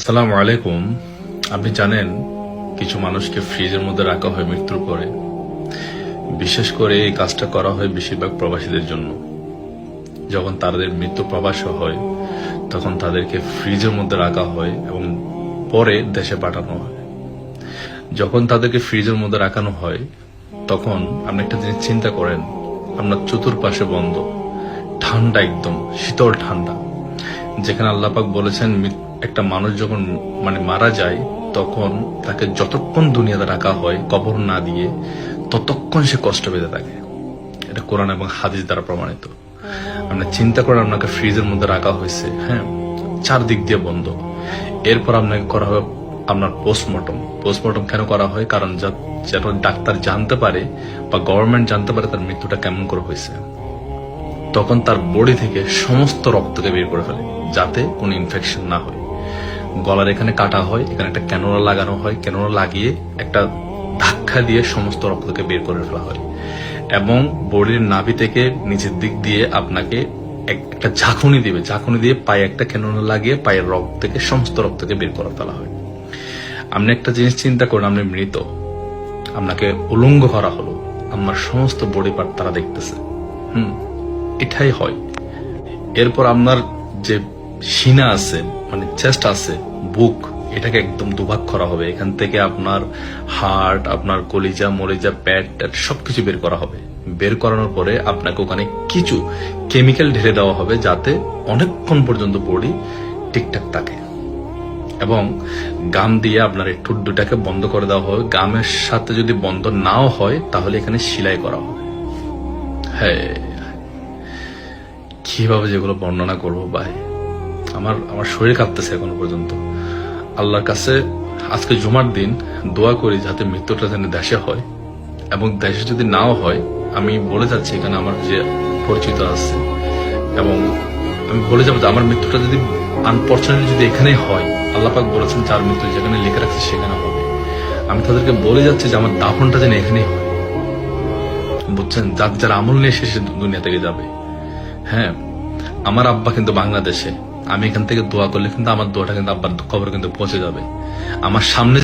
আসসালামু আলাইকুম। আপনি জানেন কিছু মানুষকে ফ্রিজের মধ্যে রাখা হয় মৃত্যুর পরে। বিশেষ করে এই কাজটা করা হয় বেশিরভাগ প্রবাসীদের জন্য। যখন তাদের মৃত্যু প্রবাস হয় তখন তাদেরকে ফ্রিজের মধ্যে রাখা হয় এবং পরে দেশে পাঠানো হয়। যখন তাদেরকে ফ্রিজের মধ্যে রাখানো হয় তখন আপনি একটা জিনিস চিন্তা করেন, আপনার চতুর্পাশে বন্ধ, ঠান্ডা, একদম শীতল ঠান্ডা। যেখানে আল্লাহ পাক বলেছেন একটা মানুষ যখন মারা যায় তখন তাকে যতক্ষণ দুনিয়াতে রাখা হয় কবর না দিয়ে ততক্ষণ সে কষ্ট পেতে থাকে। এটা কোরআন এবং হাদিস দ্বারা প্রমাণিত। আপনি চিন্তা করেন, আপনাকে ফ্রিজের মধ্যে রাখা হয়েছে, হ্যাঁ, চারদিক দিয়ে বন্ধ। এরপর আপনাকে করা হবে আপনার পোস্টমর্টম কেন করা হয়? কারণ যেন ডাক্তার জানতে পারে বা গভর্নমেন্ট জানতে পারে তার মৃত্যুটা কেমন করে হয়েছে। তখন তার বডি থেকে সমস্ত রক্তকে বের করে ফেলে যাতে কোনো ইনফেকশন না হয়। গলার এখানে কাটা হয়, এখানে একটা ক্যানোলা লাগানো হয়, ক্যানোলা লাগিয়ে একটা ধাক্কা দিয়ে সমস্ত রক্তকে বের করে ফেলা হয় এবং বডির নাভি থেকে নিচের দিক দিয়ে আপনাকে একটা ঝাঁকুনি দিবে, ঝাঁকুনি দিয়ে পায়ে একটা ক্যানোলা লাগিয়ে পায়ের রক্ত থেকে সমস্ত রক্তকে বের করে ফেলা হয়। আপনি একটা জিনিস চিন্তা করেন, আপনি মৃত, আপনাকে উলঙ্গ করা হলো, আমার সমস্ত বডি পার্ট তারা দেখতেছে। এটাই হয়। এরপর আপনার যে সিনা আছে, চেস্ট আছে, বুক, এটাকে একদম দুভাগ করা হবে। এখান থেকে আপনার হার্ট, আপনার কলিজা, মরিজা, পেট সবকিছু বের করা হবে। বের করানোর পরে আপনাকে ওখানে কিছু কেমিক্যাল ঢেলে দেওয়া হবে যাতে অনেকক্ষণ পর্যন্ত বডি ঠিকঠাক থাকে এবং গাম দিয়ে আপনার এই ঠোঁট দুটাকে বন্ধ করে দেওয়া হবে। গামের সাথে যদি বন্ধ নাও হয় তাহলে এখানে সেলাই করা হবে। হ্যাঁ, কিভাবে যেগুলো বর্ণনা করবো ভাই, আমার শরীর কাঁপতেছে এখনো পর্যন্ত। আল্লাহর কাছে আজকে জুমার দিন দোয়া করি যাতে মৃত্যুটা যেন দেশে হয়, এবং দেশে যদি নাও হয় আমি বলে যাচ্ছি এখানে আমার যে পরিচিত আছে, এবং আমি বলে যাবো যে আমার মৃত্যুটা যদি আনফরচুনেটলি যদি এখানেই হয়, আল্লাহ পাক বলেছেন যার মৃত্যু যেখানে লিখে রাখছে সেখানে হবে। আমি তাদেরকে বলে যাচ্ছি যে আমার দাফনটা যেন এখানেই হয়, বুঝছেন? যার আমল নিয়ে শেষে দুনিয়া থেকে যাবে। হ্যাঁ, আমার আব্বা কিন্তু বাংলাদেশে, আমি এখান থেকে দোয়া করলে কিন্তু আমার দোয়াটা কিন্তু আব্বার কবরে কিন্তু পৌঁছে যাবে। আমার সামনে